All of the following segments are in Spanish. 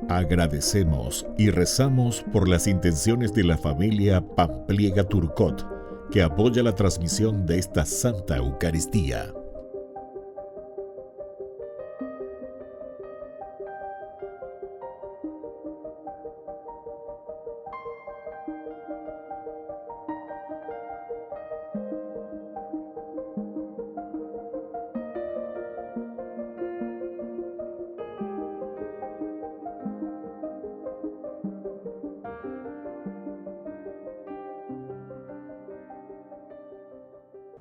Agradecemos y rezamos por las intenciones de la familia Pampliega Turcot, que apoya la transmisión de esta Santa Eucaristía.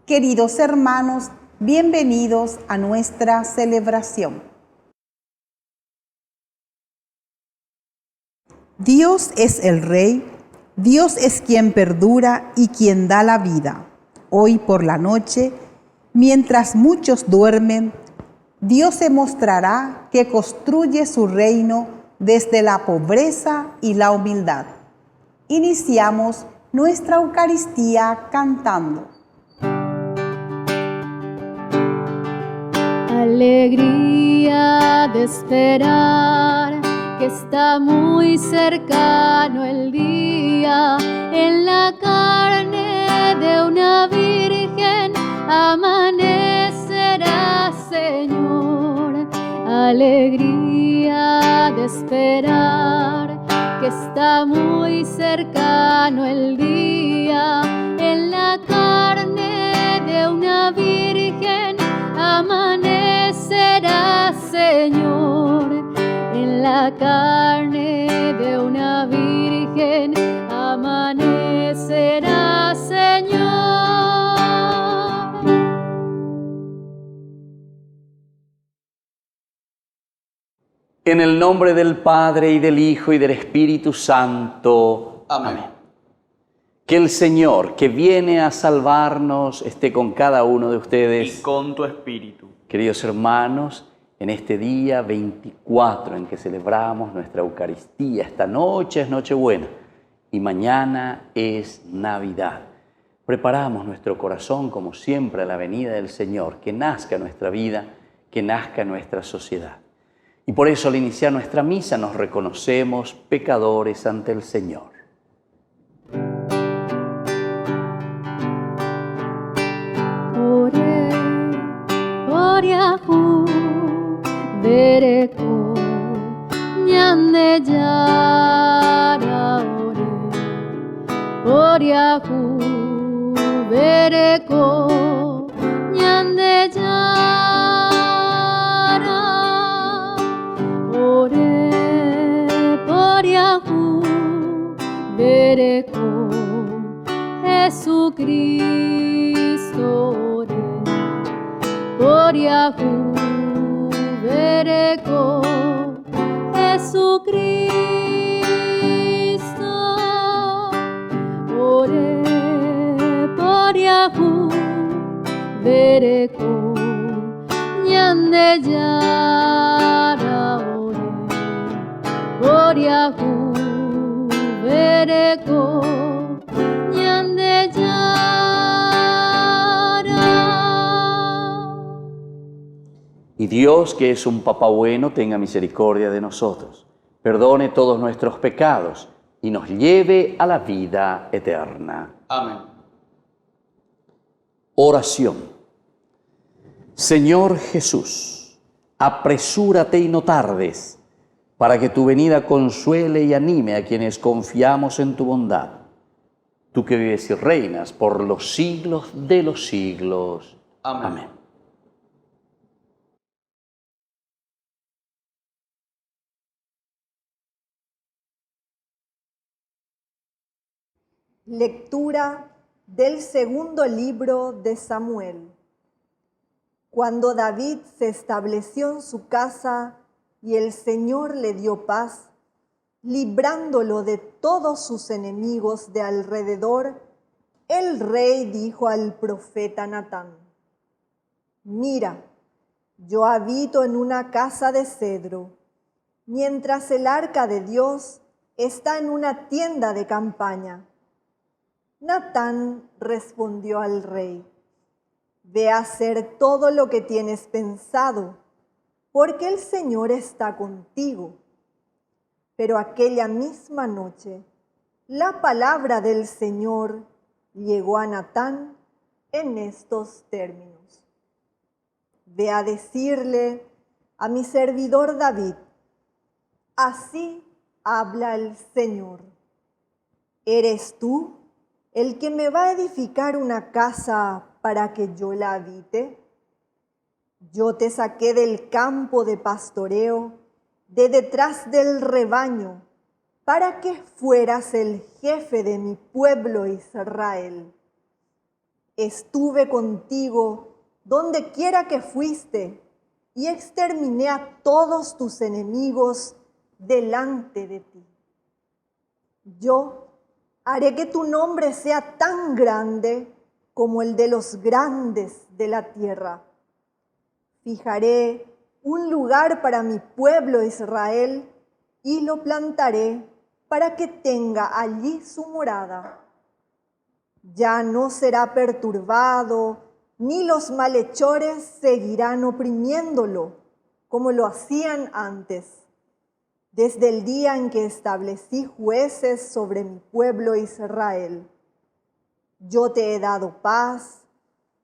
Queridos hermanos, bienvenidos a nuestra celebración. Dios es el Rey, Dios es quien perdura y quien da la vida. Hoy por la noche, mientras muchos duermen, Dios se mostrará que construye su reino desde la pobreza y la humildad. Iniciamos nuestra Eucaristía cantando. Alegría de esperar que está muy cercano el día, en la carne de una virgen amanecerá, Señor. Alegría de esperar que está muy cercano el día, en la carne de una virgen amanecerá, Señor. En la carne de una virgen amanecerá, Señor. En el nombre del Padre, y del Hijo, y del Espíritu Santo. Amén. Que el Señor, que viene a salvarnos, esté con cada uno de ustedes. Y con tu espíritu. Queridos hermanos, en este día 24 en que celebramos nuestra Eucaristía, esta noche es Nochebuena y mañana es Navidad. Preparamos nuestro corazón, como siempre, a la venida del Señor, que nazca nuestra vida, que nazca nuestra sociedad. Y por eso, al iniciar nuestra misa, nos reconocemos pecadores ante el Señor. Oriahu bereko nyande jara ore. Oriahu bereko nyande jara ore. Oriahu bereko Jesucristo ore. Oriahu bereko Jesucristo ore. Oriahu bereko nyande jara ore. Oriahu bereko nyande jara. Y Dios, que es un Papá bueno, tenga misericordia de nosotros, perdone todos nuestros pecados y nos lleve a la vida eterna. Amén. Oración. Señor Jesús, apresúrate y no tardes, para que tu venida consuele y anime a quienes confiamos en tu bondad. Tú que vives y reinas por los siglos de los siglos. Amén. Amén. Lectura del segundo libro de Samuel. Cuando David se estableció en su casa y el Señor le dio paz, librándolo de todos sus enemigos de alrededor, el rey dijo al profeta Natán: Mira, yo habito en una casa de cedro, mientras el arca de Dios está en una tienda de campaña. Natán respondió al rey: ve a hacer todo lo que tienes pensado, porque el Señor está contigo. Pero aquella misma noche, la palabra del Señor llegó a Natán en estos términos: ve a decirle a mi servidor David, así habla el Señor. ¿Eres tú el que me va a edificar una casa para que yo la habite? Yo te saqué del campo de pastoreo, de detrás del rebaño, para que fueras el jefe de mi pueblo Israel. Estuve contigo donde quiera que fuiste y exterminé a todos tus enemigos delante de ti. Yo haré que tu nombre sea tan grande como el de los grandes de la tierra. Fijaré un lugar para mi pueblo Israel y lo plantaré para que tenga allí su morada. Ya no será perturbado, ni los malhechores seguirán oprimiéndolo, como lo hacían antes, desde el día en que establecí jueces sobre mi pueblo Israel. Yo te he dado paz,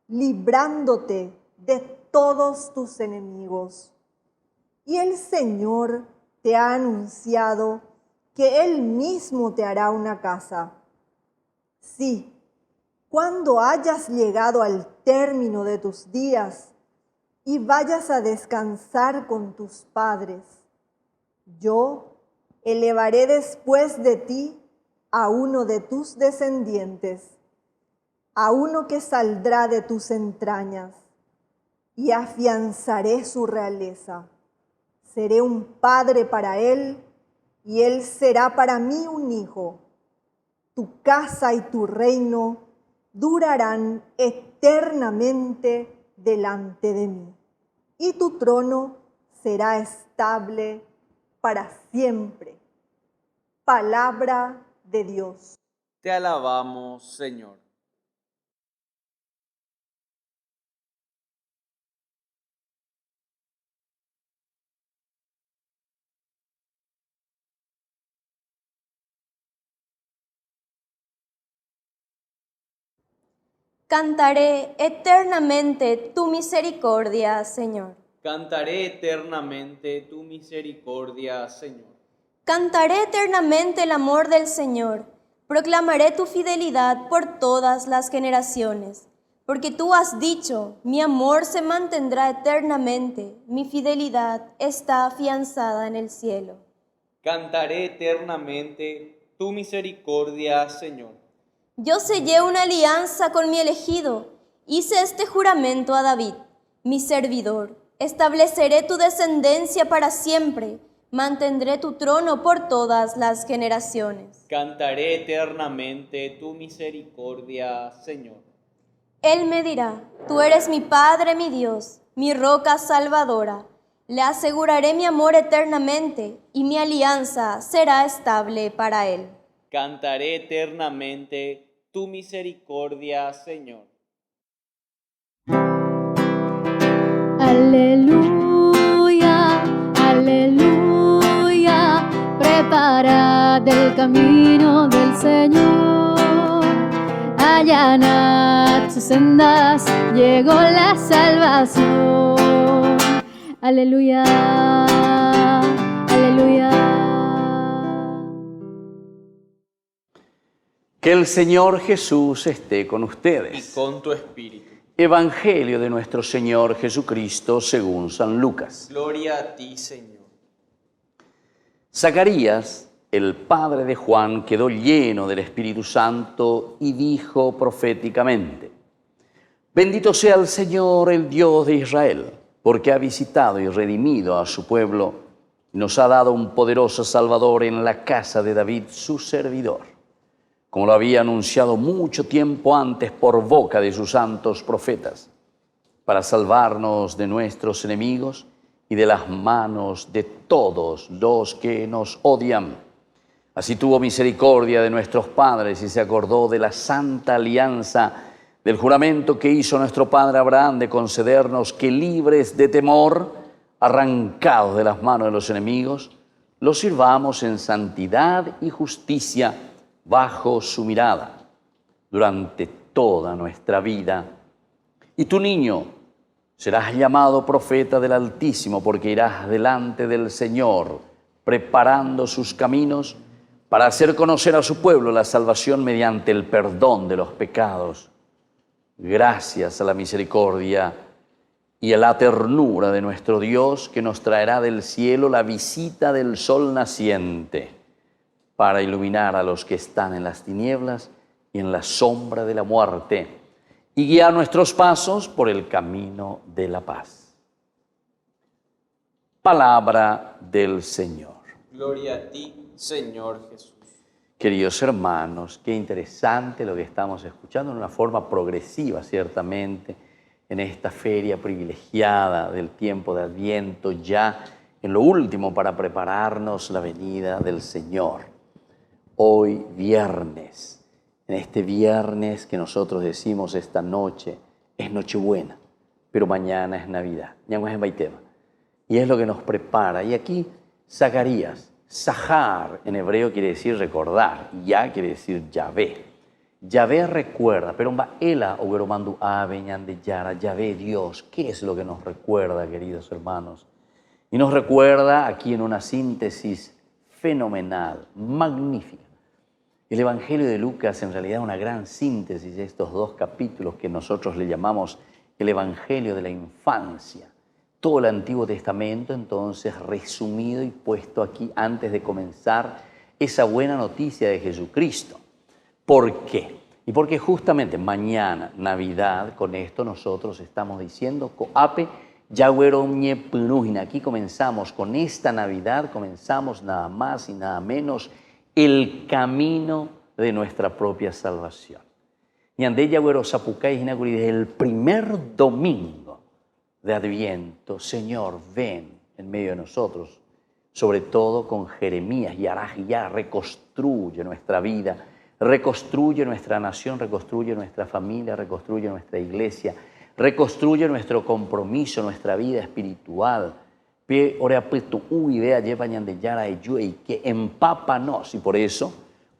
librándote de todos tus enemigos. Y el Señor te ha anunciado que Él mismo te hará una casa. Sí, cuando hayas llegado al término de tus días y vayas a descansar con tus padres, yo elevaré después de ti a uno de tus descendientes, a uno que saldrá de tus entrañas, y afianzaré su realeza. Seré un padre para él, y él será para mí un hijo. Tu casa y tu reino durarán eternamente delante de mí, y tu trono será estable para siempre. Palabra de Dios. Te alabamos, Señor. Cantaré eternamente tu misericordia, Señor. Cantaré eternamente tu misericordia, Señor. Cantaré eternamente el amor del Señor. Proclamaré tu fidelidad por todas las generaciones. Porque tú has dicho, mi amor se mantendrá eternamente, mi fidelidad está afianzada en el cielo. Cantaré eternamente tu misericordia, Señor. Yo sellé una alianza con mi elegido, hice este juramento a David, mi servidor. Estableceré tu descendencia para siempre, mantendré tu trono por todas las generaciones. Cantaré eternamente tu misericordia, Señor. Él me dirá, tú eres mi Padre, mi Dios, mi roca salvadora. Le aseguraré mi amor eternamente y mi alianza será estable para él. Cantaré eternamente tu misericordia, Señor. Aleluya, aleluya, preparad el camino del Señor. Allanad sus sendas, llegó la salvación. Aleluya, aleluya. Que el Señor Jesús esté con Y ustedes. con tu espíritu. Evangelio de nuestro Señor Jesucristo según San Lucas. Gloria a ti, Señor. Zacarías, el padre de Juan, quedó lleno del Espíritu Santo y dijo proféticamente: Bendito sea el Señor, el Dios de Israel, porque ha visitado y redimido a su pueblo y nos ha dado un poderoso Salvador en la casa de David, su servidor, como lo había anunciado mucho tiempo antes por boca de sus santos profetas, para salvarnos de nuestros enemigos y de las manos de todos los que nos odian, Así tuvo misericordia de nuestros padres y se acordó de la santa alianza, del juramento que hizo nuestro padre Abraham de concedernos que, libres de temor, arrancados de las manos de los enemigos, los sirvamos en santidad y justicia bajo su mirada durante toda nuestra vida. Y tu niño serás llamado profeta del Altísimo, porque irás delante del Señor, preparando sus caminos para hacer conocer a su pueblo la salvación mediante el perdón de los pecados. Gracias a la misericordia y a la ternura de nuestro Dios, que nos traerá del cielo la visita del sol naciente, para iluminar a los que están en las tinieblas y en la sombra de la muerte, y guiar nuestros pasos por el camino de la paz. Palabra del Señor. Gloria a ti, Señor Jesús. Queridos hermanos, qué interesante lo que estamos escuchando, en una forma progresiva, ciertamente, en esta feria privilegiada del tiempo de Adviento, ya en lo último para prepararnos la venida del Señor. Hoy viernes, en este viernes que nosotros decimos esta noche, es Nochebuena, pero mañana es Navidad. Y es lo que nos prepara. Y aquí Zacarías, Sahar en hebreo quiere decir recordar, Ya quiere decir Yahvé. Yahvé recuerda, pero Ela o mandu aveñan de Yara, Yahvé Dios. ¿Qué es lo que nos recuerda, queridos hermanos? Y nos recuerda aquí en una síntesis fenomenal, magnífica. El Evangelio de Lucas en realidad es una gran síntesis de estos dos capítulos que nosotros le llamamos el Evangelio de la infancia. Todo el Antiguo Testamento entonces resumido y puesto aquí antes de comenzar esa buena noticia de Jesucristo. ¿Por qué? Y porque justamente mañana, Navidad, con esto nosotros estamos diciendo, Coape, Yagüeromñe Punujina. Aquí comenzamos, con esta Navidad comenzamos nada más y nada menos el camino de nuestra propia salvación. Y ande Yagüero Zapucay Jinacuri, desde el primer domingo de Adviento, Señor, ven en medio de nosotros, sobre todo con Jeremías, y ya reconstruye nuestra vida, reconstruye nuestra nación, reconstruye nuestra familia, reconstruye nuestra iglesia, reconstruye nuestro compromiso, nuestra vida espiritual. Que empápanos, y por eso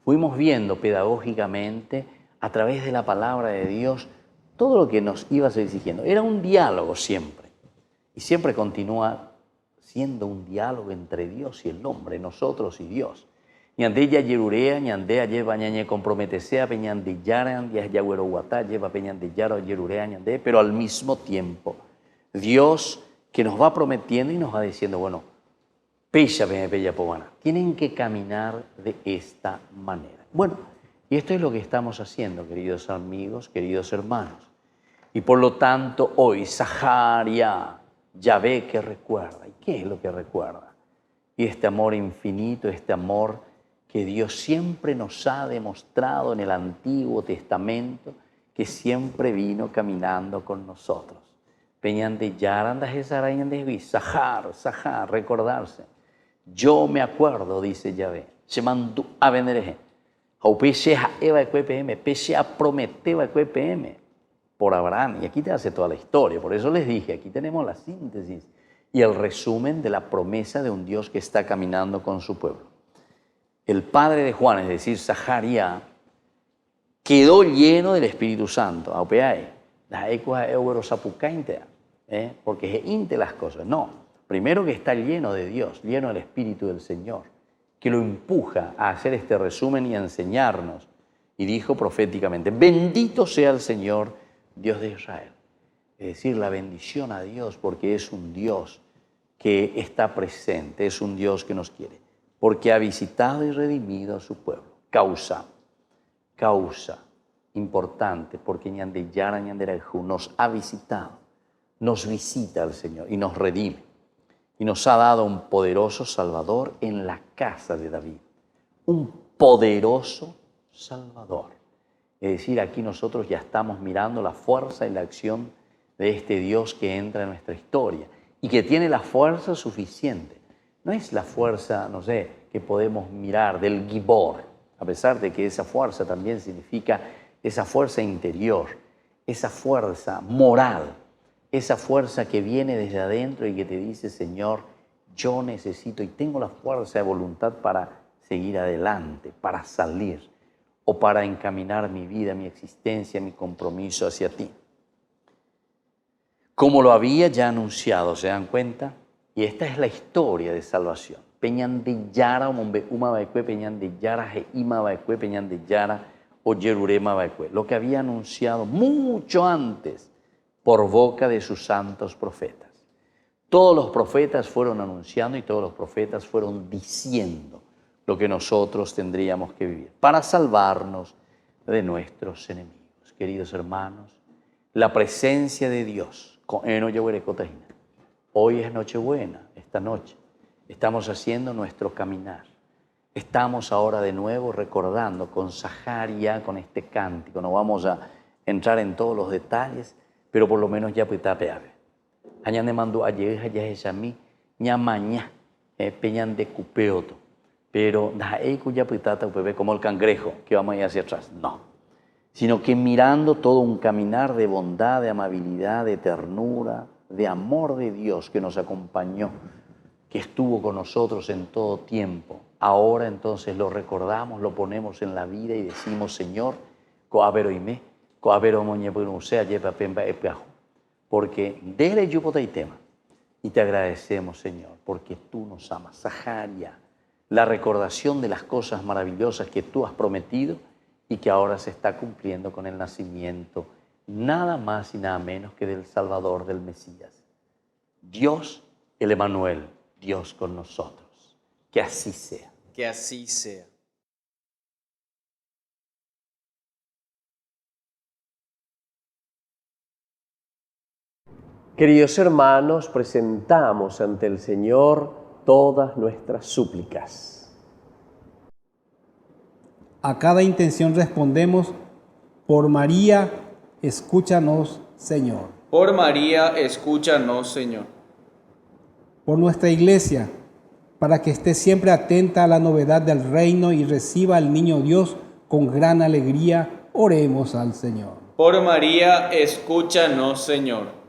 fuimos viendo pedagógicamente a través de la palabra de Dios todo lo que nos ibas exigiendo. Era un diálogo siempre, y siempre continúa siendo un diálogo entre Dios y el hombre, nosotros y Dios. Ñande ya yerurea, ñande lleva ñañe comprometesea, peñande yara, ya yagüero guatá, lleva peñande yara, yerurea, ñande, pero al mismo tiempo, Dios que nos va prometiendo y nos va diciendo, bueno, pecha, bella pobana, tienen que caminar de esta manera. Bueno, y esto es lo que estamos haciendo, queridos amigos, queridos hermanos. Y por lo tanto, hoy, Zaharia, Yahvé que recuerda. ¿Y qué es lo que recuerda? Y este amor infinito, este amor que Dios siempre nos ha demostrado en el Antiguo Testamento, que siempre vino caminando con nosotros. Peñante Yarandas Esarayan de Sahar, recordarse. Yo me acuerdo, dice Yahvé, se mandó a vendereje. O pese a Eva QPM, pese a Prometeo QPM por Abraham. Y aquí te hace toda la historia. Por eso les dije, aquí tenemos la síntesis y el resumen de la promesa de un Dios que está caminando con su pueblo. El padre de Juan, es decir, Zacarías, quedó lleno del Espíritu Santo. Porque es inte las cosas. No, primero que está lleno de Dios, lleno del Espíritu del Señor, que lo empuja a hacer este resumen y a enseñarnos. Y dijo proféticamente, bendito sea el Señor, Dios de Israel. Es decir, la bendición a Dios, porque es un Dios que está presente, es un Dios que nos quiere, porque ha visitado y redimido a su pueblo. Causa importante, porque Ñandeyara Ñanderaju nos ha visitado, nos visita el Señor y nos redime. Y nos ha dado un poderoso Salvador en la casa de David. Un poderoso Salvador. Es decir, aquí nosotros ya estamos mirando la fuerza y la acción de este Dios que entra en nuestra historia y que tiene la fuerza suficiente. No es la fuerza, no sé, que podemos mirar, del Gibor, a pesar de que esa fuerza también significa esa fuerza interior, esa fuerza moral, esa fuerza que viene desde adentro y que te dice, Señor, yo necesito y tengo la fuerza de voluntad para seguir adelante, para salir o para encaminar mi vida, mi existencia, mi compromiso hacia ti. Como lo había ya anunciado, ¿se dan cuenta? Y esta es la historia de salvación. Peñan de Yara, Uma Baekue, Peñan de Yara, Ima Baekue, Peñan de Yara, o Yerurema Baekue. Lo que había anunciado mucho antes por boca de sus santos profetas. Todos los profetas fueron anunciando y todos los profetas fueron diciendo lo que nosotros tendríamos que vivir para salvarnos de nuestros enemigos. Queridos hermanos, la presencia de Dios, hoy es Nochebuena, esta noche estamos haciendo nuestro caminar. Estamos ahora de nuevo recordando con Saharia, con este cántico. No vamos a entrar en todos los detalles, pero por lo menos ya pitapeave. Añane mandó ayer, ya es a mí, ñamaña, peñan de cupeoto. Pero ya pitata como el cangrejo que vamos a ir hacia atrás. No. Sino que mirando todo un caminar de bondad, de amabilidad, de ternura, de amor de Dios que nos acompañó, que estuvo con nosotros en todo tiempo. Ahora entonces lo recordamos, lo ponemos en la vida y decimos, Señor, porque dele tema y te agradecemos, Señor, porque tú nos amas. Saharia, la recordación de las cosas maravillosas que tú has prometido y que ahora se está cumpliendo con el nacimiento, nada más y nada menos que del Salvador, del Mesías. Dios, el Emanuel, Dios con nosotros. Que así sea. Que así sea. Queridos hermanos, presentamos ante el Señor todas nuestras súplicas. A cada intención respondemos, por María, escúchanos, Señor. Por María, escúchanos, Señor. Por nuestra Iglesia, para que esté siempre atenta a la novedad del reino y reciba al niño Dios con gran alegría, oremos al Señor. Por María, escúchanos, Señor.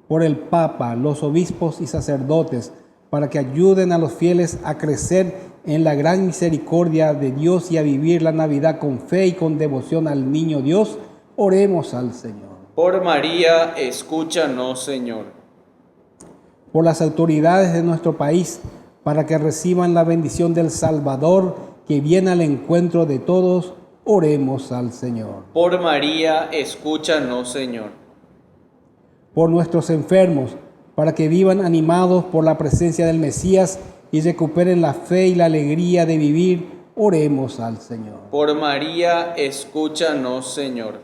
Por el Papa, los obispos y sacerdotes, para que ayuden a los fieles a crecer en la gran misericordia de Dios y a vivir la Navidad con fe y con devoción al niño Dios, oremos al Señor. Por María, escúchanos, Señor. Por las autoridades de nuestro país, para que reciban la bendición del Salvador, que viene al encuentro de todos, oremos al Señor. Por María, escúchanos, Señor. Por nuestros enfermos, para que vivan animados por la presencia del Mesías y recuperen la fe y la alegría de vivir, oremos al Señor. Por María, escúchanos, Señor.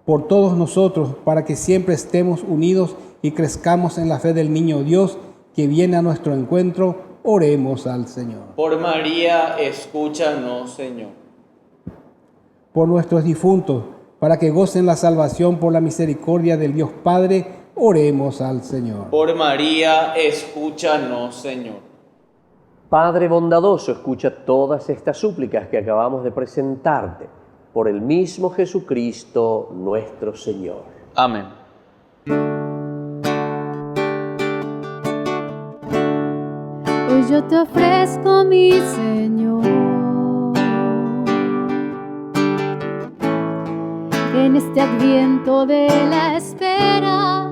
Por todos nosotros, para que siempre estemos unidos y crezcamos en la fe del niño Dios que viene a nuestro encuentro, oremos al Señor. Por María, escúchanos, Señor. Por nuestros difuntos, para que gocen la salvación por la misericordia del Dios Padre, oremos al Señor. Por María, escúchanos, Señor. Padre bondadoso, escucha todas estas súplicas que acabamos de presentarte por el mismo Jesucristo nuestro Señor. Amén. Hoy yo te ofrezco, mi Señor, en este adviento de la espera,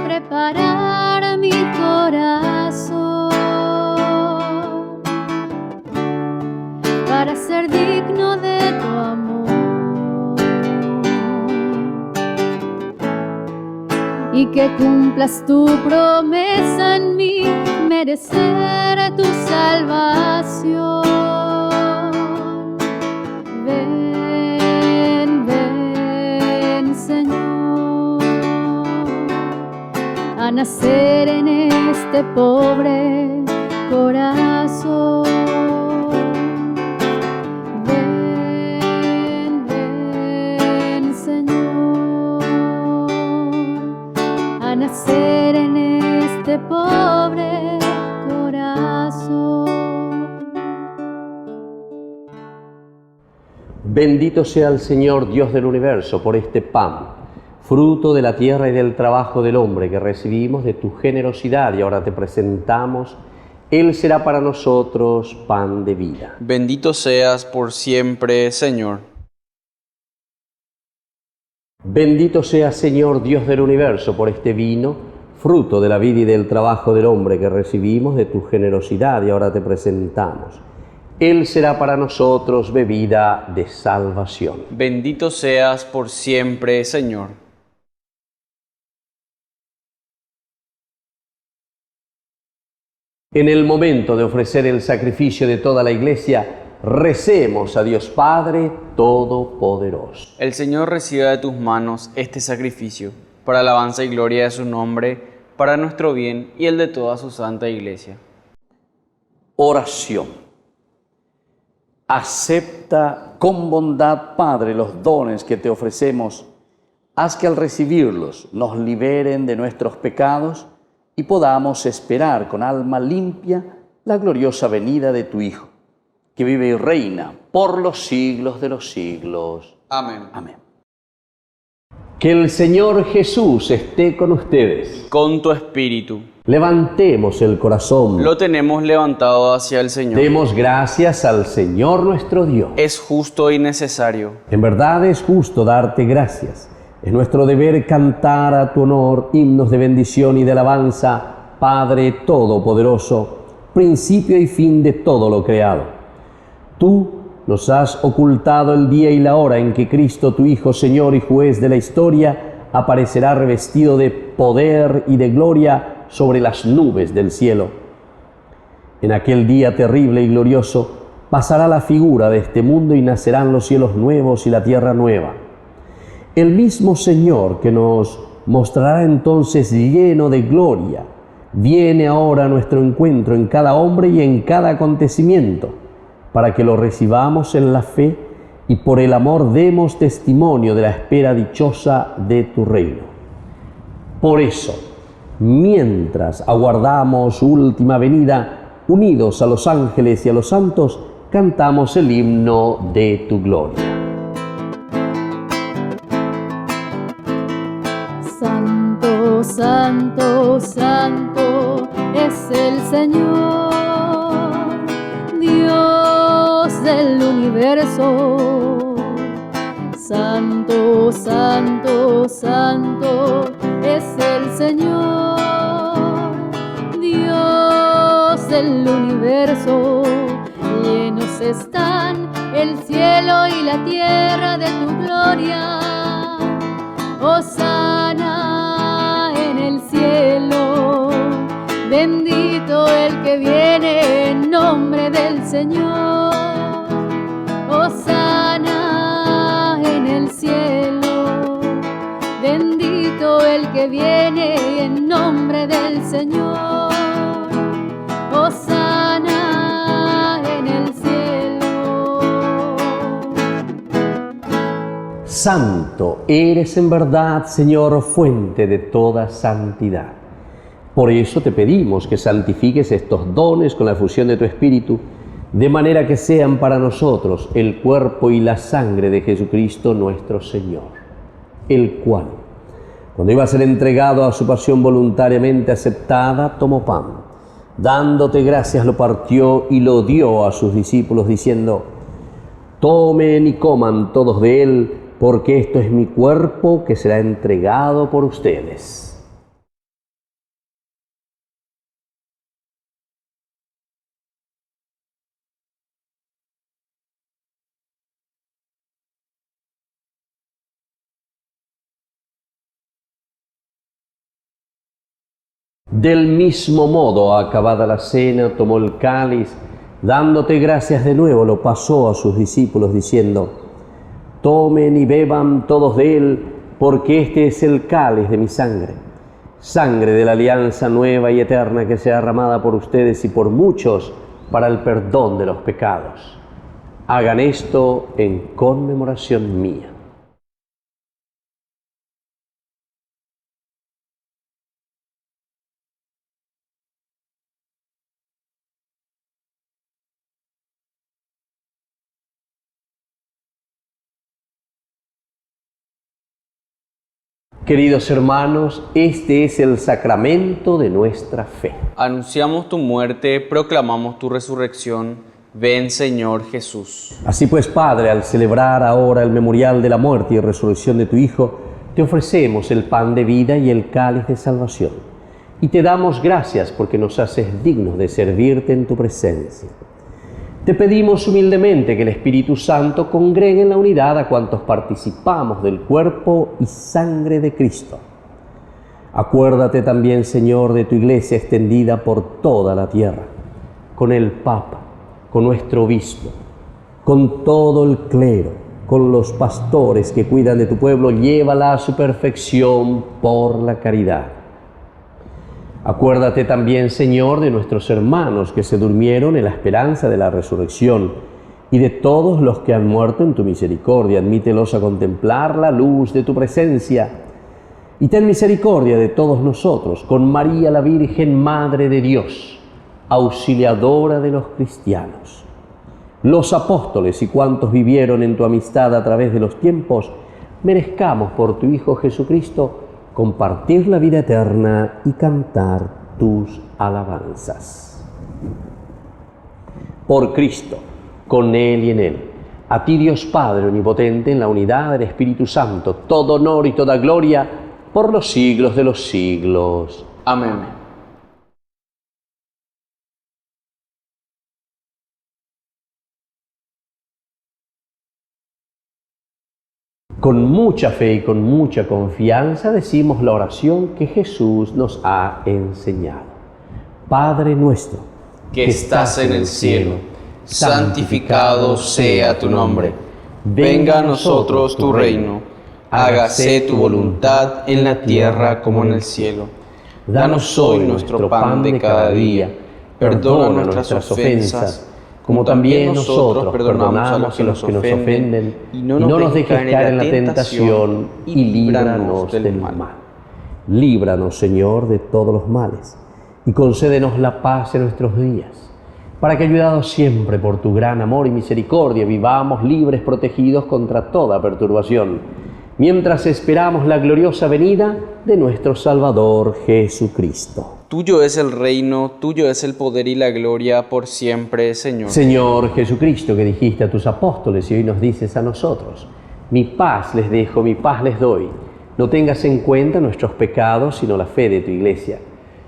preparar mi corazón para ser digno de tu amor y que cumplas tu promesa en mí, merecer tu salvación. Ven, ven, Señor, a nacer en este pobre corazón. Ven, ven, Señor, a nacer en este pobre corazón. Bendito sea el Señor Dios del universo por este pan, fruto de la tierra y del trabajo del hombre que recibimos de tu generosidad y ahora te presentamos. Él será para nosotros pan de vida. Bendito seas por siempre, Señor. Bendito sea Señor Dios del universo por este vino, fruto de la vida y del trabajo del hombre que recibimos de tu generosidad y ahora te presentamos. Él será para nosotros bebida de salvación. Bendito seas por siempre, Señor. En el momento de ofrecer el sacrificio de toda la Iglesia, recemos a Dios Padre Todopoderoso. El Señor reciba de tus manos este sacrificio, para alabanza y gloria de su nombre, para nuestro bien y el de toda su santa Iglesia. Oración. Acepta con bondad, Padre, los dones que te ofrecemos. Haz que al recibirlos nos liberen de nuestros pecados y podamos esperar con alma limpia la gloriosa venida de tu Hijo, que vive y reina por los siglos de los siglos. Amén. Amén. Que el Señor Jesús esté con ustedes. Con tu espíritu. Levantemos el corazón. Lo tenemos levantado hacia el Señor. Demos gracias al Señor nuestro Dios. Es justo y necesario. En verdad es justo darte gracias. Es nuestro deber cantar a tu honor himnos de bendición y de alabanza, Padre Todopoderoso, principio y fin de todo lo creado. Tú nos has ocultado el día y la hora en que Cristo, tu Hijo, Señor y Juez de la historia, aparecerá revestido de poder y de gloria sobre las nubes del cielo. En aquel día terrible y glorioso pasará la figura de este mundo y nacerán los cielos nuevos y la tierra nueva. El mismo Señor que nos mostrará entonces lleno de gloria, viene ahora a nuestro encuentro en cada hombre y en cada acontecimiento, para que lo recibamos en la fe y por el amor demos testimonio de la espera dichosa de tu reino. Por eso, mientras aguardamos su última venida, unidos a los ángeles y a los santos, cantamos el himno de tu gloria. Santo, santo, santo es el Señor, Dios del universo. Santo, santo, santo es el Señor, Dios del universo. Llenos están el cielo y la tierra de tu gloria. Hosana en el cielo, bendito el que viene en nombre del Señor. Hosana en el cielo, bendito el que viene en nombre del Señor. Hosana en el cielo. Santo eres en verdad, Señor, fuente de toda santidad. Por eso te pedimos que santifiques estos dones con la efusión de tu Espíritu, de manera que sean para nosotros el cuerpo y la sangre de Jesucristo nuestro Señor, el cual, cuando iba a ser entregado a su pasión voluntariamente aceptada, tomó pan, dándote gracias lo partió y lo dio a sus discípulos, diciendo: tomen y coman todos de él, porque esto es mi cuerpo que será entregado por ustedes. Del mismo modo, acabada la cena, tomó el cáliz, dándote gracias de nuevo, lo pasó a sus discípulos, diciendo: tomen y beban todos de él, porque este es el cáliz de mi sangre, sangre de la alianza nueva y eterna que sea derramada por ustedes y por muchos para el perdón de los pecados. Hagan esto en conmemoración mía. Queridos hermanos, este es el sacramento de nuestra fe. Anunciamos tu muerte, proclamamos tu resurrección. Ven, Señor Jesús. Así pues, Padre, al celebrar ahora el memorial de la muerte y resurrección de tu Hijo, te ofrecemos el pan de vida y el cáliz de salvación. Y te damos gracias porque nos haces dignos de servirte en tu presencia. Te pedimos humildemente que el Espíritu Santo congregue en la unidad a cuantos participamos del cuerpo y sangre de Cristo. Acuérdate también, Señor, de tu Iglesia extendida por toda la tierra, con el Papa, con nuestro obispo, con todo el clero, con los pastores que cuidan de tu pueblo, llévala a su perfección por la caridad. Acuérdate también, Señor, de nuestros hermanos que se durmieron en la esperanza de la resurrección y de todos los que han muerto en tu misericordia. Admítelos a contemplar la luz de tu presencia. Y ten misericordia de todos nosotros, con María la Virgen, Madre de Dios, auxiliadora de los cristianos, los apóstoles y cuantos vivieron en tu amistad a través de los tiempos, merezcamos por tu Hijo Jesucristo compartir la vida eterna y cantar tus alabanzas. Por Cristo, con Él y en Él, a ti Dios Padre Omnipotente, en la unidad del Espíritu Santo, todo honor y toda gloria por los siglos de los siglos. Amén. Con mucha fe y con mucha confianza decimos la oración que Jesús nos ha enseñado. Padre nuestro, que estás en el cielo, santificado sea tu nombre. Venga a nosotros tu reino. Hágase tu voluntad en la tierra como en el cielo. Danos hoy nuestro pan de cada día. Perdona nuestras ofensas, como también nosotros perdonamos a los que nos ofenden, y no nos dejes caer en la tentación, y líbranos del mal. Líbranos, Señor, de todos los males, y concédenos la paz en nuestros días, para que, ayudados siempre por tu gran amor y misericordia, vivamos libres, protegidos contra toda perturbación, mientras esperamos la gloriosa venida de nuestro Salvador Jesucristo. Tuyo es el reino, tuyo es el poder y la gloria por siempre, Señor. Señor Jesucristo, que dijiste a tus apóstoles y hoy nos dices a nosotros: mi paz les dejo, mi paz les doy. No tengas en cuenta nuestros pecados, sino la fe de tu Iglesia.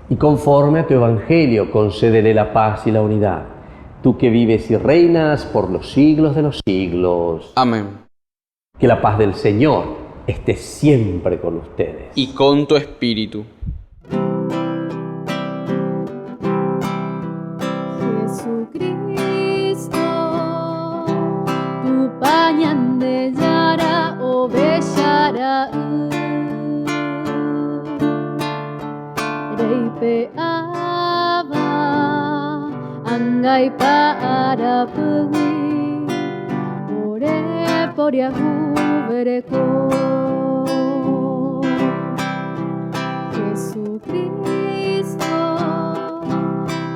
Y conforme a tu Evangelio, concédele la paz y la unidad. Tú que vives y reinas por los siglos de los siglos. Amén. Que la paz del Señor esté siempre con ustedes. Y con tu espíritu. Angay para pugui, ore poria jubereko. Jesucristo,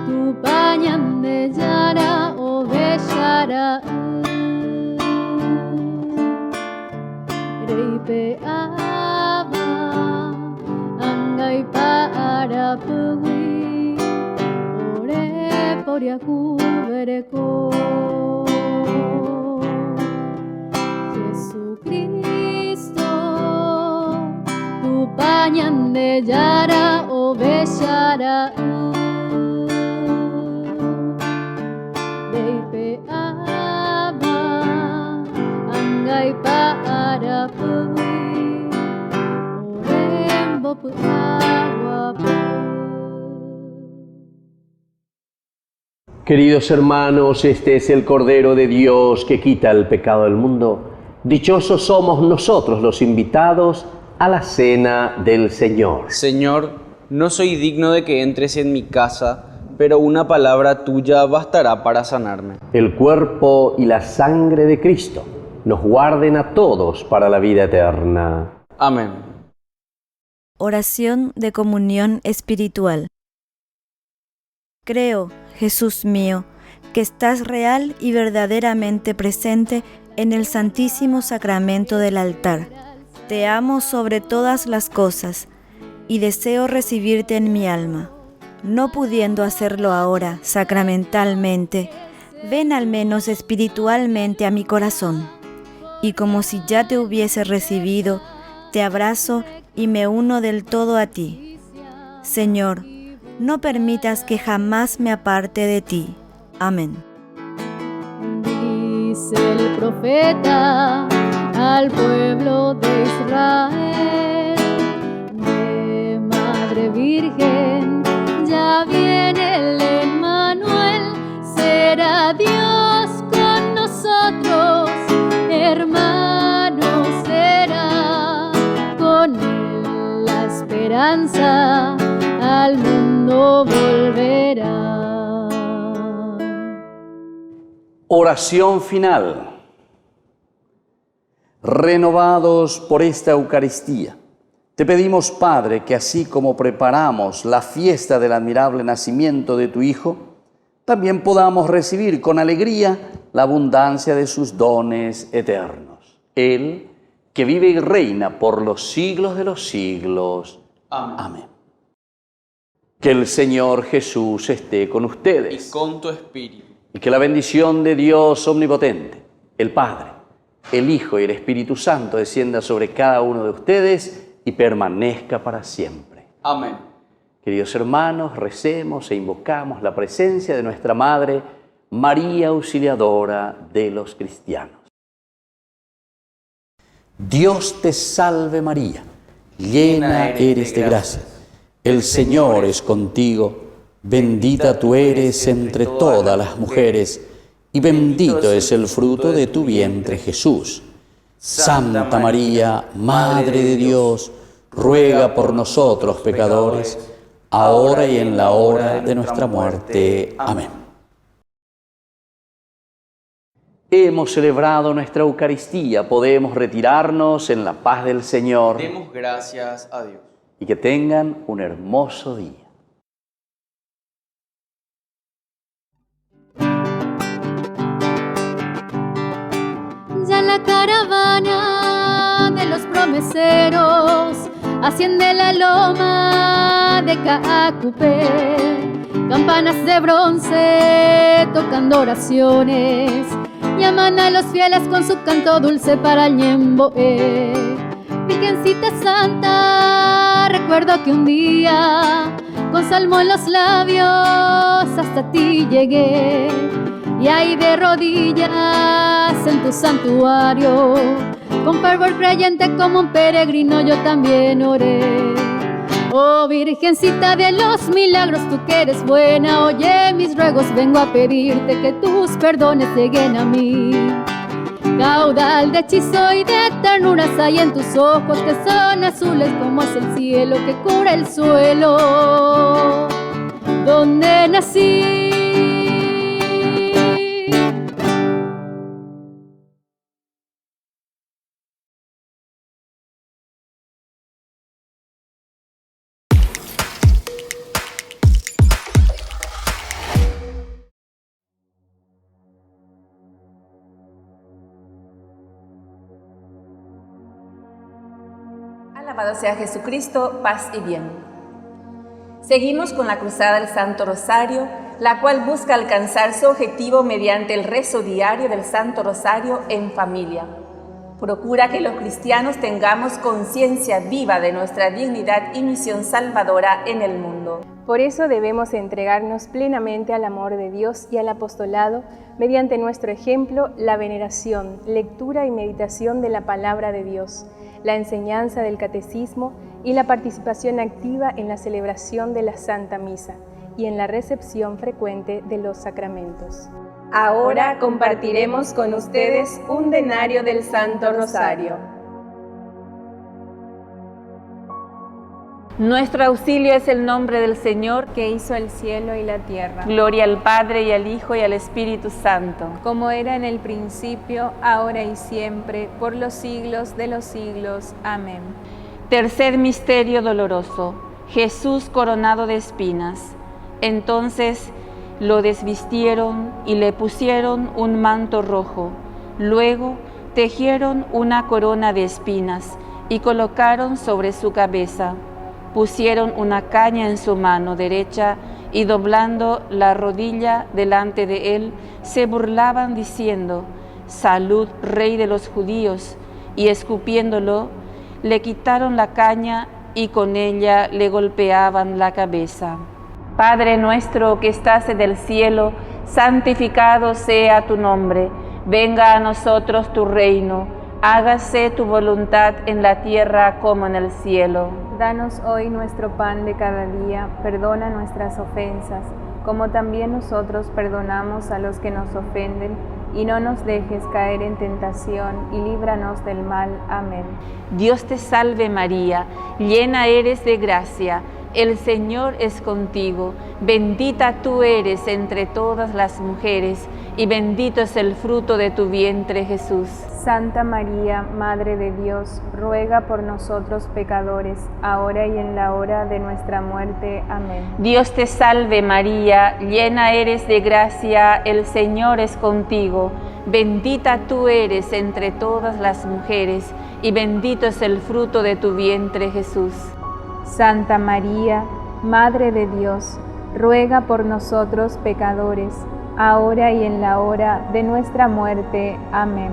tu pañan de yara o bellara. Reipe aba, angay para pugui. Jesucristo, tu pañan de yara o bellara. Reipe aba, angay para pugui, orembo agua. Queridos hermanos, este es el Cordero de Dios que quita el pecado del mundo. Dichosos somos nosotros los invitados a la cena del Señor. Señor, no soy digno de que entres en mi casa, pero una palabra tuya bastará para sanarme. El cuerpo y la sangre de Cristo nos guarden a todos para la vida eterna. Amén. Oración de comunión espiritual. Creo, Jesús mío, que estás real y verdaderamente presente en el Santísimo Sacramento del altar. Te amo sobre todas las cosas y deseo recibirte en mi alma. No pudiendo hacerlo ahora sacramentalmente, ven al menos espiritualmente a mi corazón. Y como si ya te hubiese recibido, te abrazo y me uno del todo a ti. Señor, no permitas que jamás me aparte de ti. Amén. Dice el profeta al pueblo de Israel, de Madre Virgen ya viene el Emmanuel, será Dios con nosotros, hermano será, con él la esperanza al mundo volverá. Oración final. Renovados por esta Eucaristía, te pedimos, Padre, que así como preparamos la fiesta del admirable nacimiento de tu Hijo, también podamos recibir con alegría la abundancia de sus dones eternos. Él, que vive y reina por los siglos de los siglos. Amén. Amén. Que el Señor Jesús esté con ustedes. Y con tu espíritu. Y que la bendición de Dios omnipotente, el Padre, el Hijo y el Espíritu Santo descienda sobre cada uno de ustedes y permanezca para siempre. Amén. Queridos hermanos, recemos e invocamos la presencia de nuestra Madre, María Auxiliadora de los cristianos. Dios te salve María, llena eres de gracia. El Señor es contigo, bendita tú eres entre todas las mujeres, y bendito es el fruto de tu vientre, Jesús. Santa María, Madre de Dios, ruega por nosotros pecadores, ahora y en la hora de nuestra muerte. Amén. Hemos celebrado nuestra Eucaristía, podemos retirarnos en la paz del Señor. Demos gracias a Dios. Y que tengan un hermoso día. Ya la caravana de los promeseros asciende la loma de Caacupé, campanas de bronce tocando oraciones, llaman a los fieles con su canto dulce para el Ñemboé. Virgencita Santa, recuerdo que un día con salmo en los labios hasta ti llegué, y ahí de rodillas en tu santuario, con fervor creyente como un peregrino yo también oré. Oh Virgencita de los milagros, tú que eres buena, oye mis ruegos, vengo a pedirte que tus perdones lleguen a mí. Caudal de hechizo y de ternuras hay en tus ojos, que son azules como es el cielo que cubre el suelo donde nací. Alabado sea Jesucristo, paz y bien. Seguimos con la Cruzada del Santo Rosario, la cual busca alcanzar su objetivo mediante el rezo diario del Santo Rosario en familia. Procura que los cristianos tengamos conciencia viva de nuestra dignidad y misión salvadora en el mundo. Por eso debemos entregarnos plenamente al amor de Dios y al apostolado mediante nuestro ejemplo, la veneración, lectura y meditación de la palabra de Dios, la enseñanza del catecismo y la participación activa en la celebración de la Santa Misa y en la recepción frecuente de los sacramentos. Ahora compartiremos con ustedes un denario del Santo Rosario. Nuestro auxilio es el nombre del Señor, que hizo el cielo y la tierra. Gloria al Padre, y al Hijo, y al Espíritu Santo. Como era en el principio, ahora y siempre, por los siglos de los siglos. Amén. Tercer misterio doloroso. Jesús coronado de espinas. Entonces lo desvistieron y le pusieron un manto rojo. Luego tejieron una corona de espinas y colocaron sobre su cabeza. Pusieron una caña en su mano derecha y doblando la rodilla delante de él, se burlaban diciendo: «Salud, Rey de los judíos», y escupiéndolo, le quitaron la caña y con ella le golpeaban la cabeza. Padre nuestro que estás en el cielo, santificado sea tu nombre. Venga a nosotros tu reino. Hágase tu voluntad en la tierra como en el cielo. Danos hoy nuestro pan de cada día. Perdona nuestras ofensas, como también nosotros perdonamos a los que nos ofenden. Y no nos dejes caer en tentación, y líbranos del mal. Amén. Dios te salve María, llena eres de gracia. El Señor es contigo, bendita tú eres entre todas las mujeres, y bendito es el fruto de tu vientre, Jesús. Santa María, Madre de Dios, ruega por nosotros pecadores, ahora y en la hora de nuestra muerte. Amén. Dios te salve María, llena eres de gracia, el Señor es contigo, bendita tú eres entre todas las mujeres, y bendito es el fruto de tu vientre, Jesús. Santa María, Madre de Dios, ruega por nosotros pecadores, ahora y en la hora de nuestra muerte. Amén.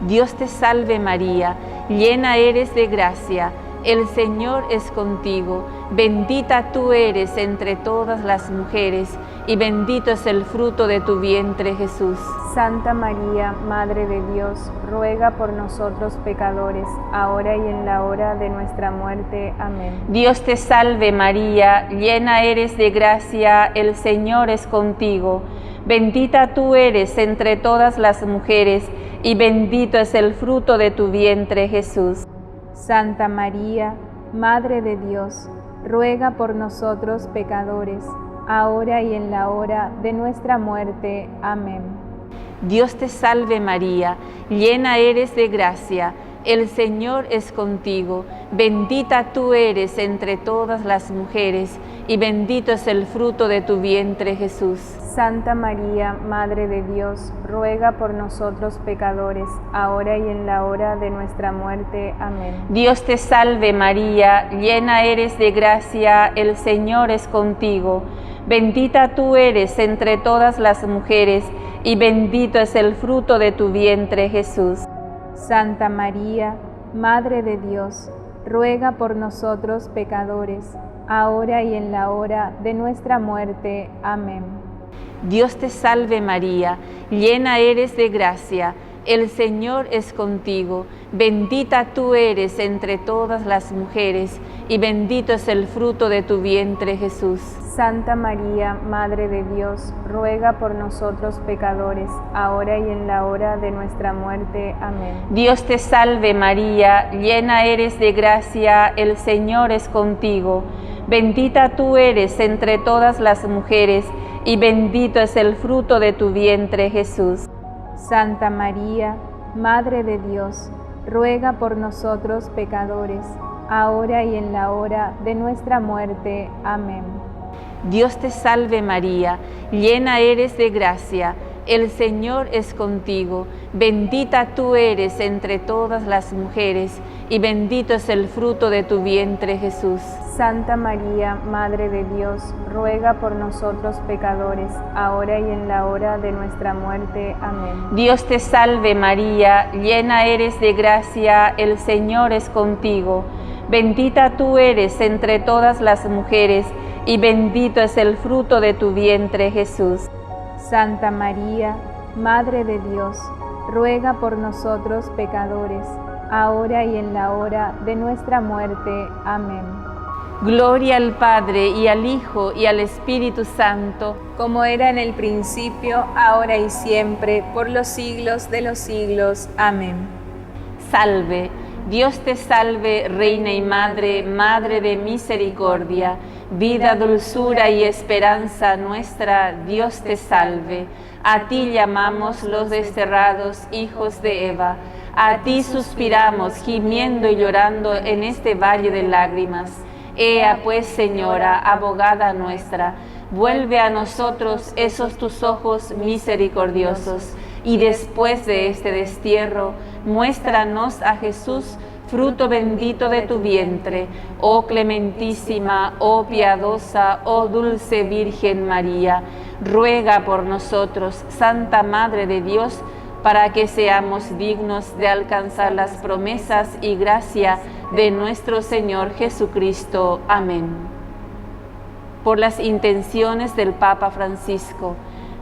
Dios te salve María, llena eres de gracia, el Señor es contigo, bendita tú eres entre todas las mujeres, y bendito es el fruto de tu vientre, Jesús. Santa María, Madre de Dios, ruega por nosotros pecadores, ahora y en la hora de nuestra muerte. Amén. Dios te salve María, llena eres de gracia, el Señor es contigo, bendita tú eres entre todas las mujeres, y bendito es el fruto de tu vientre, Jesús. Santa María, Madre de Dios, ruega por nosotros pecadores, ahora y en la hora de nuestra muerte. Amén. Dios te salve María, llena eres de gracia, el Señor es contigo, bendita tú eres entre todas las mujeres, y bendito es el fruto de tu vientre, Jesús. Santa María, Madre de Dios, ruega por nosotros pecadores, ahora y en la hora de nuestra muerte. Amén. Dios te salve María, llena eres de gracia, el Señor es contigo, bendita tú eres entre todas las mujeres, y bendito es el fruto de tu vientre, Jesús. Santa María, Madre de Dios, ruega por nosotros pecadores, ahora y en la hora de nuestra muerte. Amén. Dios te salve María, llena eres de gracia, el Señor es contigo, bendita tú eres entre todas las mujeres, y bendito es el fruto de tu vientre, Jesús. Santa María, Madre de Dios, ruega por nosotros pecadores, ahora y en la hora de nuestra muerte. Amén. Dios te salve María, llena eres de gracia, el Señor es contigo, bendita tú eres entre todas las mujeres, y bendito es el fruto de tu vientre, Jesús. Santa María, Madre de Dios, ruega por nosotros pecadores, ahora y en la hora de nuestra muerte. Amén. Dios te salve María, llena eres de gracia, el Señor es contigo, bendita tú eres entre todas las mujeres, y bendito es el fruto de tu vientre, Jesús. Santa María, Madre de Dios, ruega por nosotros pecadores, ahora y en la hora de nuestra muerte. Amén. Dios te salve María, llena eres de gracia, el Señor es contigo, bendita tú eres entre todas las mujeres, y bendito es el fruto de tu vientre, Jesús. Santa María, Madre de Dios, ruega por nosotros pecadores, ahora y en la hora de nuestra muerte. Amén. Gloria al Padre, y al Hijo, y al Espíritu Santo, como era en el principio, ahora y siempre, por los siglos de los siglos. Amén. Salve, Dios te salve, Reina y Madre, Madre de misericordia, vida, dulzura y esperanza nuestra, Dios te salve. A ti llamamos los desterrados hijos de Eva, a ti suspiramos, gimiendo y llorando en este valle de lágrimas. Ea pues, Señora, abogada nuestra, vuelve a nosotros esos tus ojos misericordiosos, y después de este destierro, muéstranos a Jesús, fruto bendito de tu vientre, oh clementísima, oh piadosa, oh dulce Virgen María, ruega por nosotros, Santa Madre de Dios, para que seamos dignos de alcanzar las promesas y gracia de nuestro Señor Jesucristo. Amén. Por las intenciones del Papa Francisco,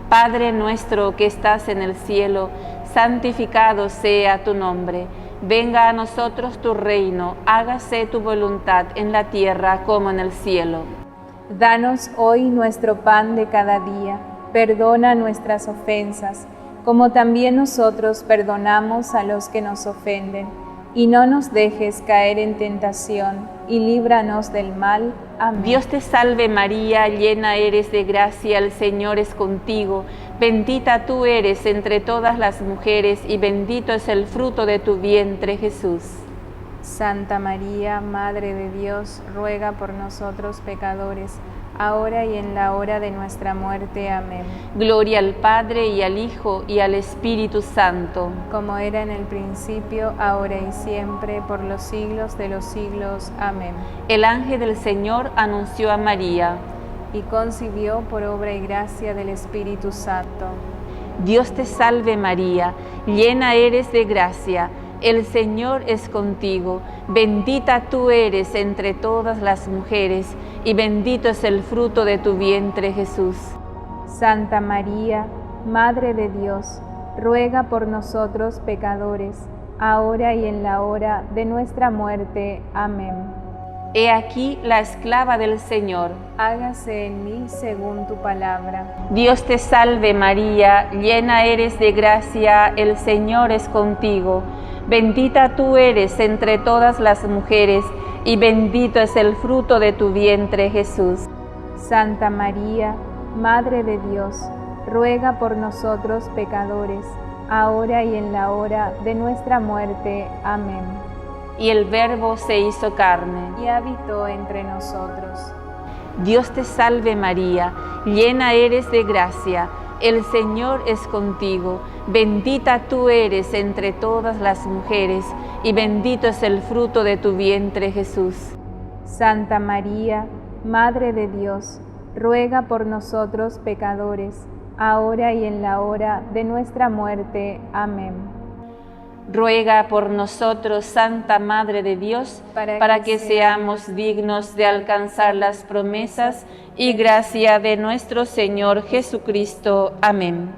Padre nuestro que estás en el cielo, santificado sea tu nombre. Venga a nosotros tu reino, hágase tu voluntad en la tierra como en el cielo. Danos hoy nuestro pan de cada día, perdona nuestras ofensas, como también nosotros perdonamos a los que nos ofenden. Y no nos dejes caer en tentación, y líbranos del mal. Amén. Dios te salve María, llena eres de gracia, el Señor es contigo. Bendita tú eres entre todas las mujeres, y bendito es el fruto de tu vientre, Jesús. Santa María, Madre de Dios, ruega por nosotros pecadores, ahora y en la hora de nuestra muerte. Amén. Gloria al Padre, y al Hijo, y al Espíritu Santo. Como era en el principio, ahora y siempre, por los siglos de los siglos. Amén. El ángel del Señor anunció a María, y concibió por obra y gracia del Espíritu Santo. Dios te salve María, llena eres de gracia, el Señor es contigo, bendita tú eres entre todas las mujeres, y bendito es el fruto de tu vientre, Jesús. Santa María, Madre de Dios, ruega por nosotros pecadores, ahora y en la hora de nuestra muerte. Amén. He aquí la esclava del Señor. Hágase en mí según tu palabra. Dios te salve María, llena eres de gracia, el Señor es contigo. Bendita tú eres entre todas las mujeres, y bendito es el fruto de tu vientre, Jesús. Santa María, Madre de Dios, ruega por nosotros pecadores, ahora y en la hora de nuestra muerte. Amén. Y el Verbo se hizo carne, y habitó entre nosotros. Dios te salve María, llena eres de gracia, el Señor es contigo, bendita tú eres entre todas las mujeres, y bendito es el fruto de tu vientre, Jesús. Santa María, Madre de Dios, ruega por nosotros pecadores, ahora y en la hora de nuestra muerte. Amén. Ruega por nosotros, Santa Madre de Dios, para que seamos dignos de alcanzar las promesas y gracia de nuestro Señor Jesucristo. Amén.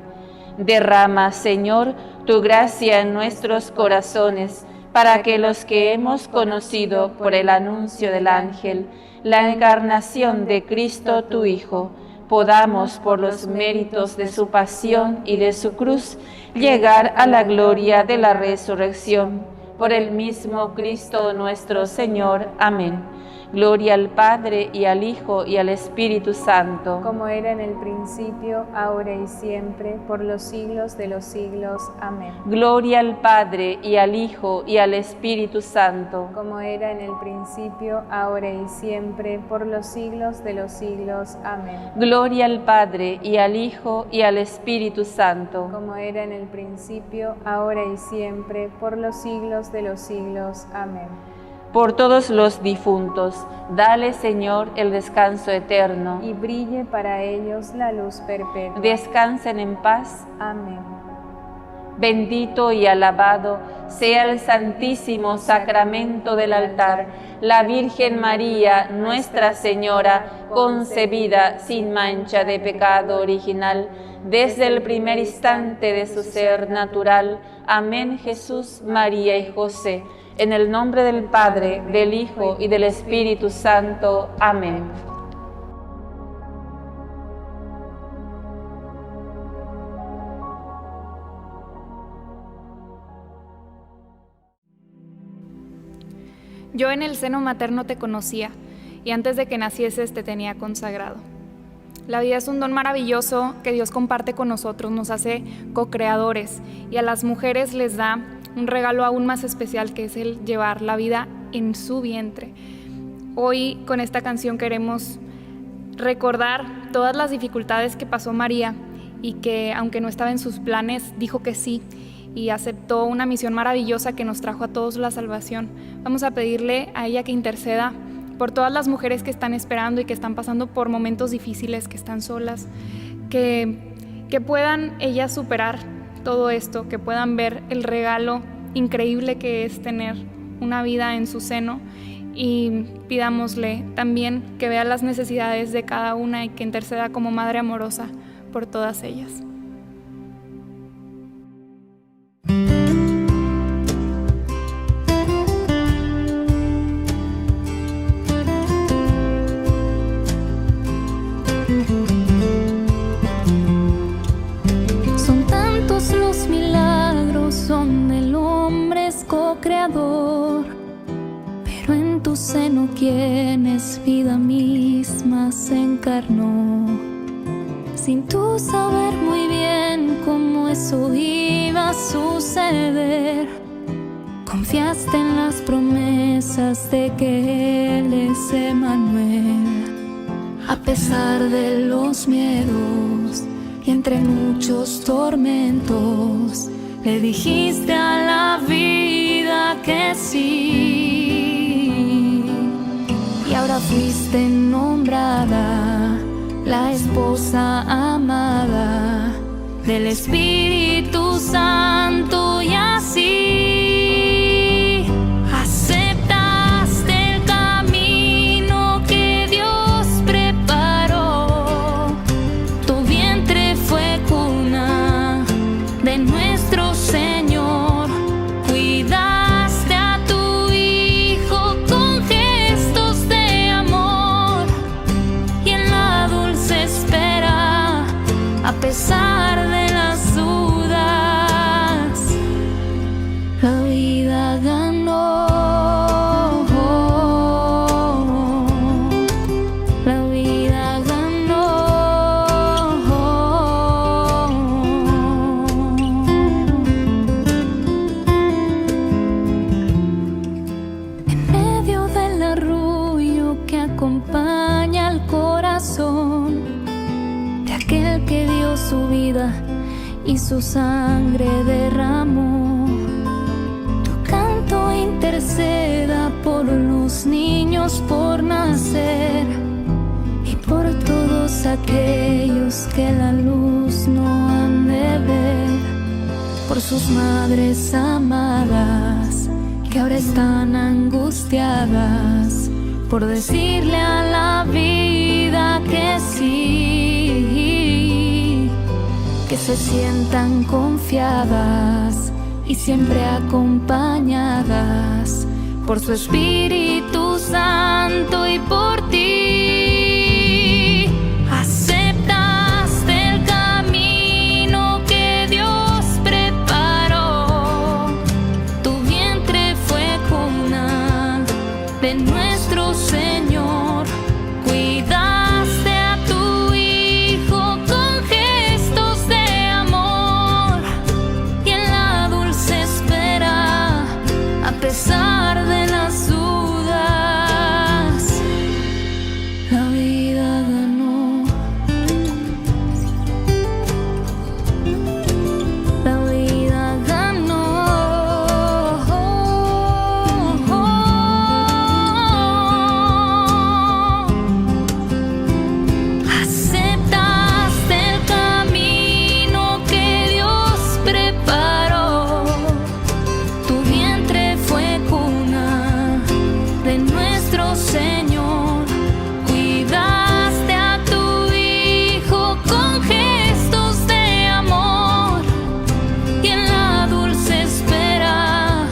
Derrama, Señor, tu gracia en nuestros corazones, para que los que hemos conocido por el anuncio del ángel la encarnación de Cristo tu Hijo, podamos, por los méritos de su pasión y de su cruz, llegar a la gloria de la resurrección. Por el mismo Cristo nuestro Señor. Amén. Gloria al Padre, y al Hijo, y al Espíritu Santo. Como era en el principio, ahora y siempre, por los siglos de los siglos. Amén. Gloria al Padre, y al Hijo, y al Espíritu Santo. Como era en el principio, ahora y siempre, por los siglos de los siglos. Amén. Gloria al Padre, y al Hijo, y al Espíritu Santo. Como era en el principio, ahora y siempre, por los siglos de los siglos. Amén. Por todos los difuntos, dale, Señor, el descanso eterno. Y brille para ellos la luz perpetua. Descansen en paz. Amén. Bendito y alabado sea el santísimo sacramento del altar, la Virgen María, Nuestra Señora, concebida sin mancha de pecado original, desde el primer instante de su ser natural. Amén. Jesús, María y José. En el nombre del Padre, del Hijo y del Espíritu Santo. Amén. Yo en el seno materno te conocía, y antes de que nacieses te tenía consagrado. La vida es un don maravilloso que Dios comparte con nosotros, nos hace co-creadores, y a las mujeres les da un regalo aún más especial, que es el llevar la vida en su vientre. Hoy con esta canción queremos recordar todas las dificultades que pasó María, y que aunque no estaba en sus planes, dijo que sí, y aceptó una misión maravillosa que nos trajo a todos la salvación. Vamos a pedirle a ella que interceda por todas las mujeres que están esperando y que están pasando por momentos difíciles, que están solas, que puedan ellas superar todo esto, que puedan ver el regalo increíble que es tener una vida en su seno, y pidámosle también que vea las necesidades de cada una y que interceda como Madre amorosa por todas ellas. Son tantos los milagros donde el hombre es co-creador, pero en tu seno quien es vida misma se encarnó. Sin tú saber muy bien cómo eso iba a suceder, confiaste en las promesas de que Él es Emmanuel. A pesar de los miedos y entre muchos tormentos, le dijiste a la vida que sí. Y ahora fuiste nombrada la esposa amada del Espíritu Santo, y así aceptaste el camino que Dios preparó. Tu vientre fue cuna de nuestro Señor, cuidaste a tu Hijo con gestos de amor, y en la dulce espera, a pesar de las dudas, la vida ganó. La vida ganó. En medio del arrullo que acompaña al corazón de aquel que dio su vida y su sangre derramó, tu canto interceda por los niños por nacer y por todos aquellos que la luz no han de ver, por sus madres amadas que ahora están angustiadas por decirle a la vida que sí, que se sientan confiadas y siempre acompañadas por su Espíritu Santo y por ti. Aceptaste el camino que Dios preparó. Tu vientre fue cuna de nuestro Señor, cuidaste a tu Hijo con gestos de amor, y en la dulce espera, a pesar de las dudas, la vida ganó. La vida ganó. Aceptaste el camino que Dios preparó. Tu vientre fue cuna de nuestro Señor, cuidaste a tu Hijo con gestos de amor, y en la dulce espera,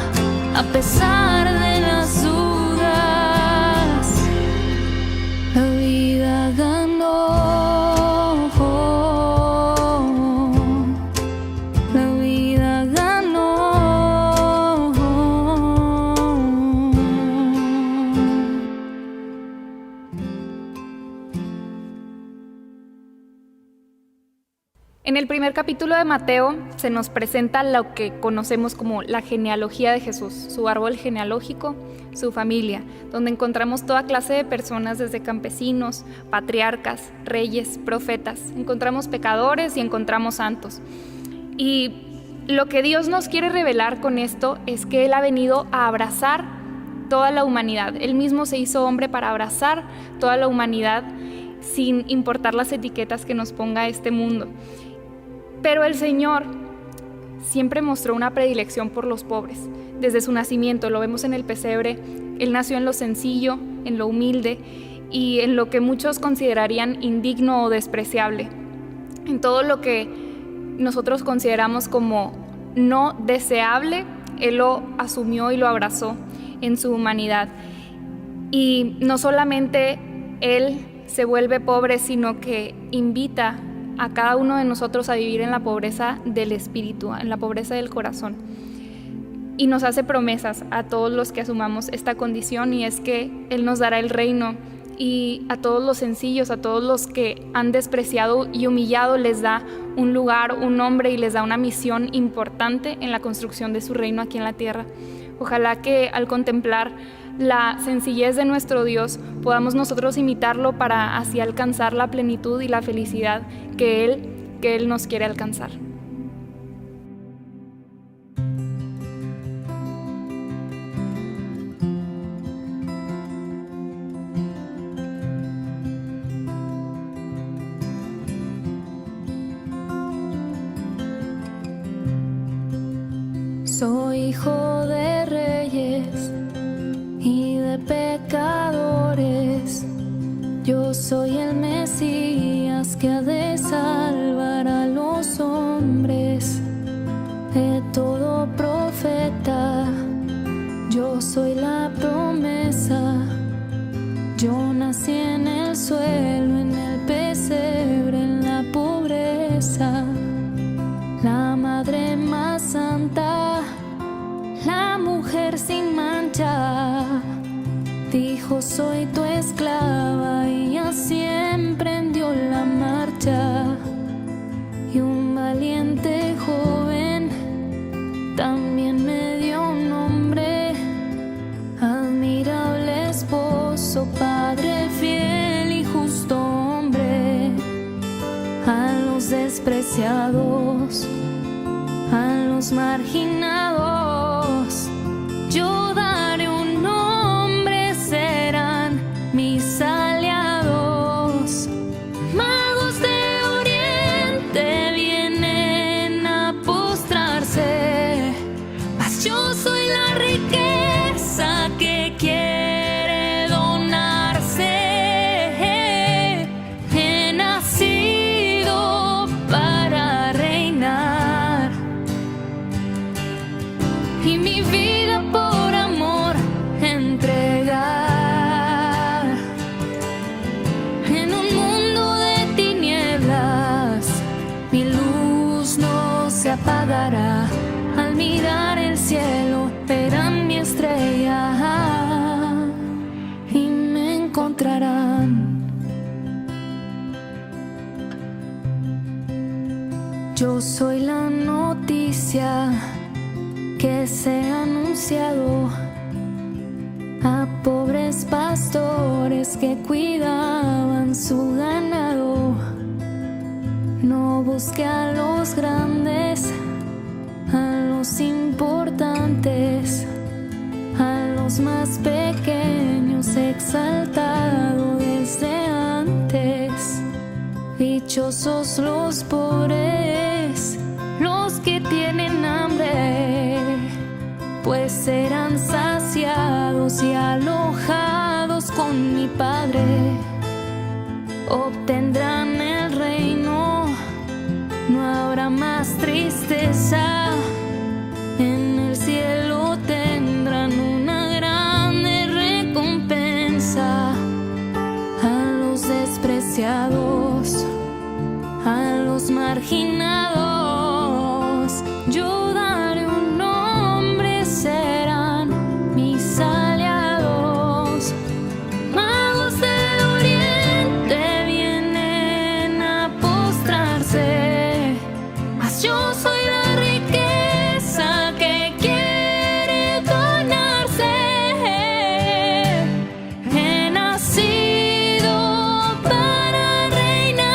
a pesar de las dudas, la vida ganó. La vida ganó. En el primer capítulo de Mateo se nos presenta lo que conocemos como la genealogía de Jesús, su árbol genealógico, su familia, donde encontramos toda clase de personas, desde campesinos, patriarcas, reyes, profetas. Encontramos pecadores y encontramos santos. Y lo que Dios nos quiere revelar con esto es que Él ha venido a abrazar toda la humanidad. Él mismo se hizo hombre para abrazar toda la humanidad sin importar las etiquetas que nos ponga este mundo. Pero el Señor siempre mostró una predilección por los pobres. Desde su nacimiento, lo vemos en el pesebre, Él nació en lo sencillo, en lo humilde y en lo que muchos considerarían indigno o despreciable. En todo lo que nosotros consideramos como no deseable, Él lo asumió y lo abrazó en su humanidad. Y no solamente Él se vuelve pobre, sino que invita a cada uno de nosotros a vivir en la pobreza del espíritu, en la pobreza del corazón. Y nos hace promesas a todos los que asumamos esta condición, y es que Él nos dará el reino, y a todos los sencillos, a todos los que han despreciado y humillado, les da un lugar, un nombre, y les da una misión importante en la construcción de su reino aquí en la tierra. Ojalá que al contemplar la sencillez de nuestro Dios podamos nosotros imitarlo para así alcanzar la plenitud y la felicidad que Él nos quiere alcanzar. Soy hijo de reyes y de pecadores. Yo soy el Mesías que ha de salvar a los hombres. De todo profeta, yo soy la promesa. Yo nací en el suelo, en el pesebre, en la pobreza. La madre más santa, la mujer sin mancha, dijo: soy tu esclava, y así emprendió la marcha. Y un valiente joven también me dio un nombre, admirable esposo, padre fiel y justo hombre. A los despreciados, a los marginados, yo daré un nombre, serán mis aliados. Magos de Oriente vienen a postrarse, mas yo soy la riqueza que quiere donarse. He nacido para reinar, y mi vida por amor entregar. En un mundo de tinieblas, mi luz no se apagará. Al mirar el cielo, verán mi estrella y me encontrarán. Yo soy la noticia que se ha anunciado a pobres pastores que cuidaban su ganado. No busque a los grandes, a los importantes, a los más pequeños he exaltado desde antes. Dichosos los pobres, los que tienen hambre, pues serán saciados y alojados con mi Padre. Obtendrán el reino, no habrá más tristeza. En el cielo tendrán una grande recompensa. A los despreciados, a los marginados, yo daré un nombre, serán mis aliados. Magos de Oriente vienen a postrarse, mas yo soy la riqueza que quiere donarse. He nacido para reinar.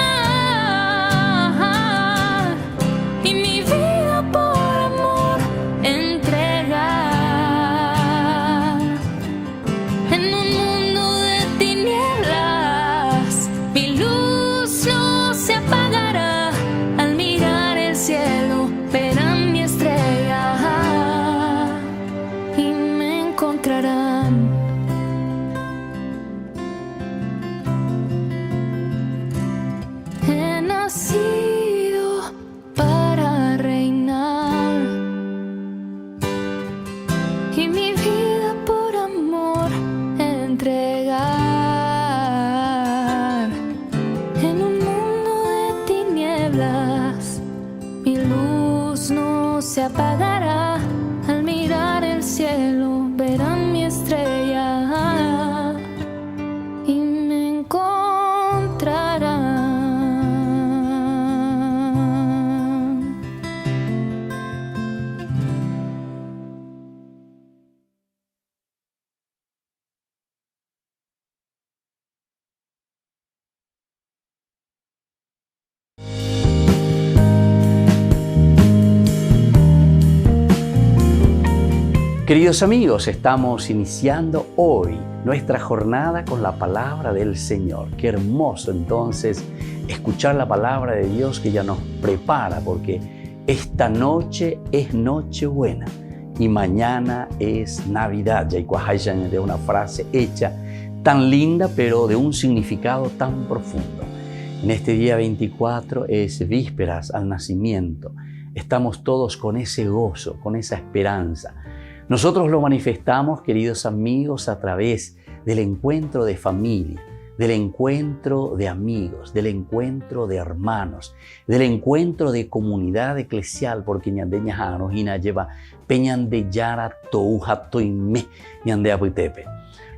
y mi vida por amor entregar. En un mundo de tinieblas, mi luz no se apagará. Al mirar el cielo verán mi estrella y me encontrarán. Queridos amigos, estamos iniciando hoy nuestra jornada con la palabra del Señor. Qué hermoso entonces escuchar la palabra de Dios que ya nos prepara, porque esta noche es Nochebuena y mañana es Navidad. Ya hay de una frase hecha tan linda, pero de un significado tan profundo. En este día 24 es vísperas al nacimiento. Estamos todos con ese gozo, con esa esperanza. Nosotros lo manifestamos, queridos amigos, a través del encuentro de familia, del encuentro de amigos, del encuentro de hermanos, del encuentro de comunidad eclesial, porque ñandeña jano hina lleva peñande yara touja toime ñande apuitepe.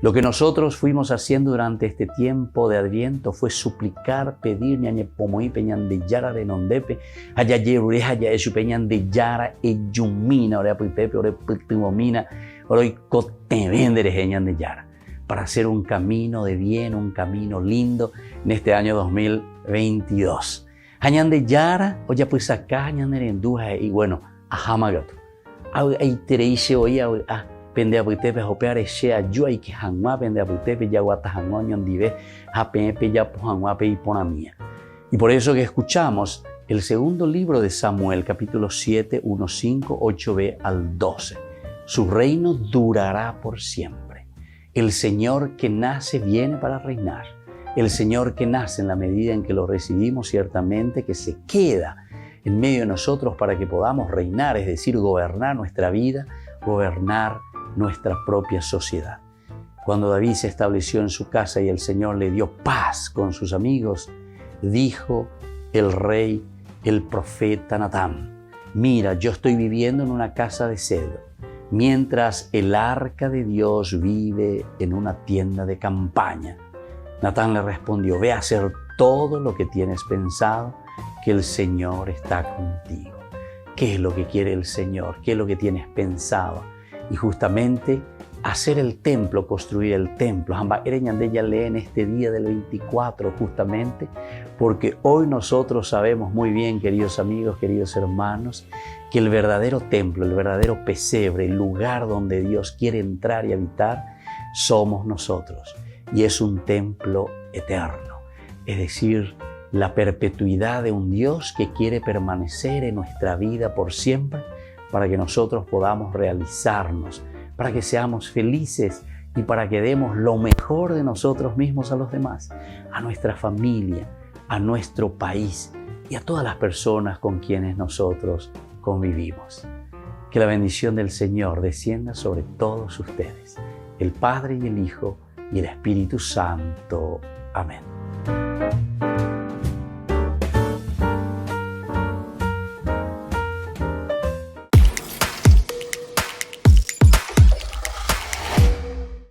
Lo que nosotros fuimos haciendo durante este tiempo de Adviento fue suplicar, pedir ñañe pomoí peñande yara de nondepe, allá yerure allá esu peñande yara eyumina ore apuitepe ore pultimomina ore cotevendere ñande yara, para hacer un camino de bien, un camino lindo en este año 2022. Ñande yara oya pues acá ñande renduja y bueno ajamagato. Ahí tereise hoy pende apuitepe hopeare shea yo hay que hangua pende apuitepe ya guata hangua ñondive hapepe ya hangua y ponamía. Y por eso que escuchamos el segundo libro de Samuel, capítulo 7, 1, 5, 8b al 12. Su reino durará por siempre. El Señor que nace viene para reinar. El Señor que nace en la medida en que lo recibimos ciertamente, que se queda en medio de nosotros para que podamos reinar, es decir, gobernar nuestra vida, gobernar nuestra propia sociedad. Cuando David se estableció en su casa y el Señor le dio paz con sus amigos, dijo el rey, el profeta Natán: mira, yo estoy viviendo en una casa de cedro, mientras el arca de Dios vive en una tienda de campaña. Natán le respondió: ve a hacer todo lo que tienes pensado, que el Señor está contigo. ¿Qué es lo que quiere el Señor? ¿Qué es lo que tienes pensado? Y justamente hacer el templo, construir el templo. Ya lee en este día del 24 justamente, porque hoy nosotros sabemos muy bien, queridos amigos, queridos hermanos, que el verdadero templo, el verdadero pesebre, el lugar donde Dios quiere entrar y habitar, somos nosotros. Y es un templo eterno, es decir, la perpetuidad de un Dios que quiere permanecer en nuestra vida por siempre, para que nosotros podamos realizarnos, para que seamos felices y para que demos lo mejor de nosotros mismos a los demás, a nuestra familia, a nuestro país y a todas las personas con quienes nosotros convivimos. Que la bendición del Señor descienda sobre todos ustedes, el Padre y el Hijo y el Espíritu Santo. Amén.